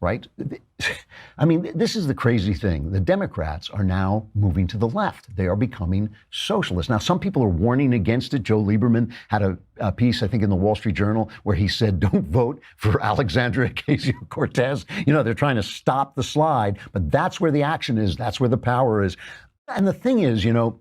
right? I mean, this is the crazy thing. The Democrats are now moving to the left. They are becoming socialists. Now, some people are warning against it. Joe Lieberman had a piece, I think, in the Wall Street Journal where he said, don't vote for Alexandria Ocasio-Cortez. You know, they're trying to stop the slide, but that's where the action is. That's where the power is. And the thing is, you know,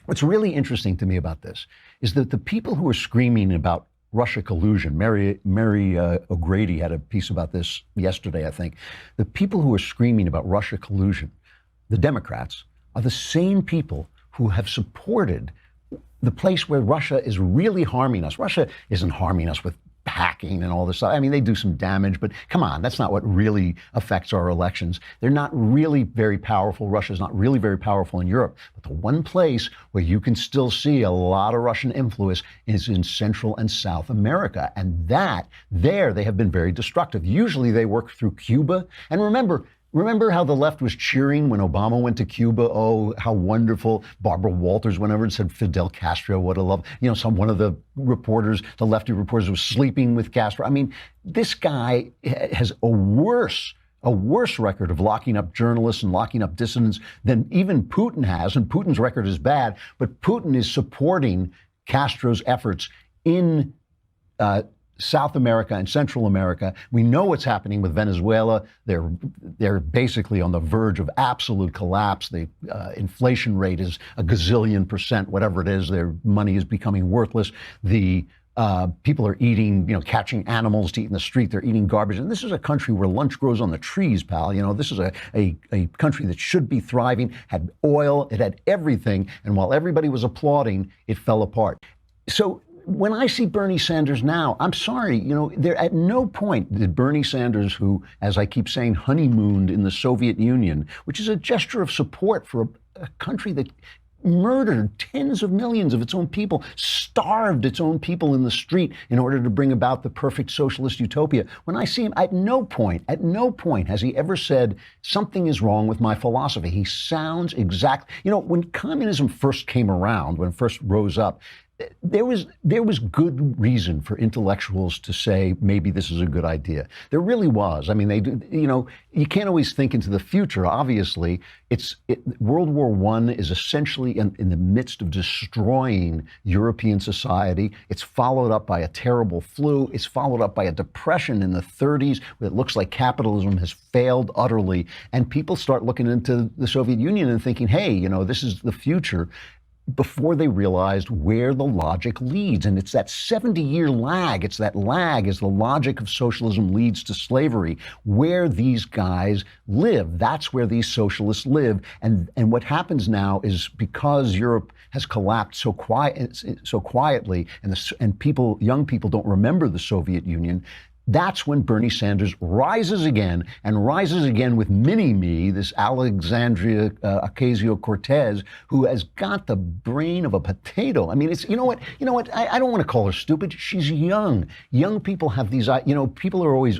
what's really interesting to me about this is that the people who are screaming about Russia collusion. Mary O'Grady had a piece about this yesterday, I think. The people who are screaming about Russia collusion, the Democrats, are the same people who have supported the place where Russia is really harming us. Russia isn't harming us with hacking and all this stuff. I mean, they do some damage, but come on, that's not what really affects our elections. They're not really very powerful. Russia's not really very powerful in Europe. But the one place where you can still see a lot of Russian influence is in Central and South America. And there they have been very destructive. Usually they work through Cuba. And Remember how the left was cheering when Obama went to Cuba? Oh, how wonderful. Barbara Walters went over and said, Fidel Castro, what a love. You know, one of the reporters, the lefty reporters, was sleeping with Castro. I mean, this guy has a worse record of locking up journalists and locking up dissidents than even Putin has. And Putin's record is bad, but Putin is supporting Castro's efforts in South America and Central America. We know what's happening with Venezuela. They're basically on the verge of absolute collapse. The inflation rate is a gazillion percent, whatever it is. Their money is becoming worthless. The people are eating, you know, catching animals to eat in the street. They're eating garbage. And this is a country where lunch grows on the trees, pal. You know, this is a country that should be thriving, had oil, it had everything. And while everybody was applauding, it fell apart. So when I see Bernie Sanders now, I'm sorry, you know, there at no point did Bernie Sanders, who, as I keep saying, honeymooned in the Soviet Union, which is a gesture of support for a country that murdered tens of millions of its own people, starved its own people in the street in order to bring about the perfect socialist utopia. When I see him, at no point has he ever said something is wrong with my philosophy. He sounds exact. You know, when communism first came around, when it first rose up, there was good reason for intellectuals to say maybe this is a good idea. There really was. I mean, you know, you can't always think into the future. Obviously, World War I is essentially in the midst of destroying European society. It's followed up by a terrible flu. It's followed up by a depression in the 30s. It looks like capitalism has failed utterly, and people start looking into the Soviet Union and thinking, hey, you know, this is the future, before they realized where the logic leads. And it's that 70-year lag. It's that lag as the logic of socialism leads to slavery, where these guys live. That's where these socialists live. And what happens now is, because Europe has collapsed so quietly, and young people don't remember the Soviet Union, that's when Bernie Sanders rises again with mini-me, this Alexandria Ocasio-Cortez, who has got the brain of a potato. I mean, you know what? I don't want to call her stupid. She's young. Young people have these, you know, old people are always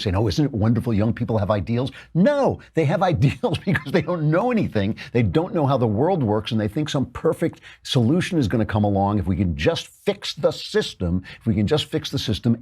saying, oh, isn't it wonderful young people have ideals? No, they have ideals because they don't know anything. They don't know how the world works, and they think some perfect solution is going to come along. If we can just fix the system,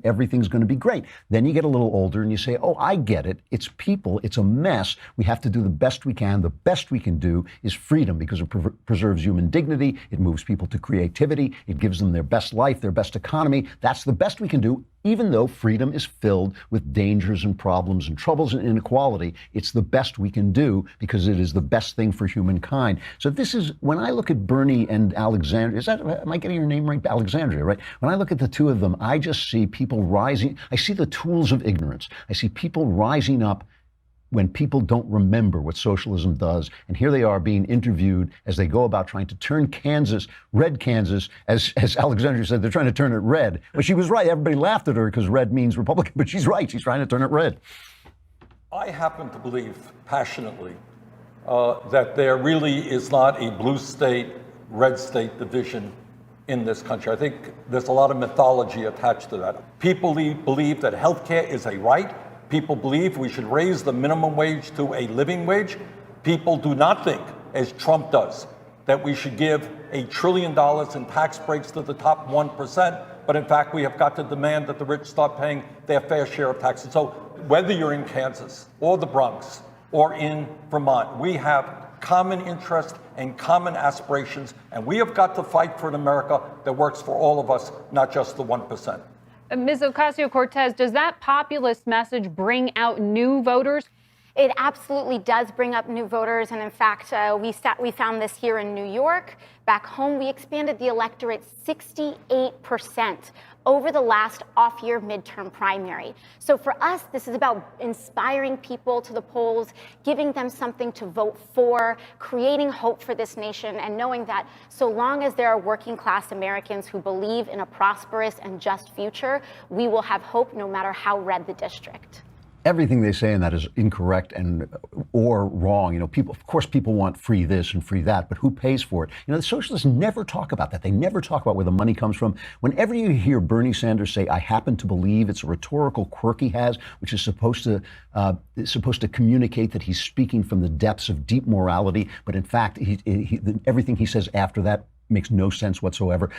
everything's going to be great. Then you get a little older and you say, oh, I get it. It's people. It's a mess. We have to do the best we can. The best we can do is freedom, because it preserves human dignity. It moves people to creativity. It gives them their best life, their best economy. That's the best we can do, even though freedom is filled with dangers and problems and troubles and inequality. It's the best we can do because it is the best thing for humankind. So this is, when I look at Bernie and Alexandria, am I getting your name right? Alexandria, right? When I look at the two of them, I just see people rising. I see the tools of ignorance. I see people rising up when people don't remember what socialism does. And here they are being interviewed as they go about trying to turn red Kansas, as Alexandria said, they're trying to turn it red. But she was right. Everybody laughed at her because red means Republican, but she's right. She's trying to turn it red. I happen to believe passionately that there really is not a blue state, red state division in this country. I think there's a lot of mythology attached to that. People believe that healthcare is a right. People believe we should raise the minimum wage to a living wage. People do not think, as Trump does, that we should give $1 trillion in tax breaks to the top 1%. but in fact, we have got to demand that the rich start paying their fair share of taxes. So whether you're in Kansas or the Bronx or in Vermont, we have common interest and common aspirations, and we have got to fight for an America that works for all of us, not just the 1%. Ms. Ocasio-Cortez, does that populist message bring out new voters? It absolutely does bring up new voters. And in fact, we found this here in New York. Back home, we expanded the electorate 68% over the last off-year midterm primary. So for us, this is about inspiring people to the polls, giving them something to vote for, creating hope for this nation, and knowing that so long as there are working class Americans who believe in a prosperous and just future, we will have hope no matter how red the district. Everything they say in that is incorrect and or wrong. You know, people, of course, people want free this and free that, but who pays for it? You know, the socialists never talk about that. They never talk about where the money comes from. Whenever you hear Bernie Sanders say, "I happen to believe," it's a rhetorical quirk he has, which is supposed to communicate that he's speaking from the depths of deep morality. But in fact, everything he says after that makes no sense whatsoever.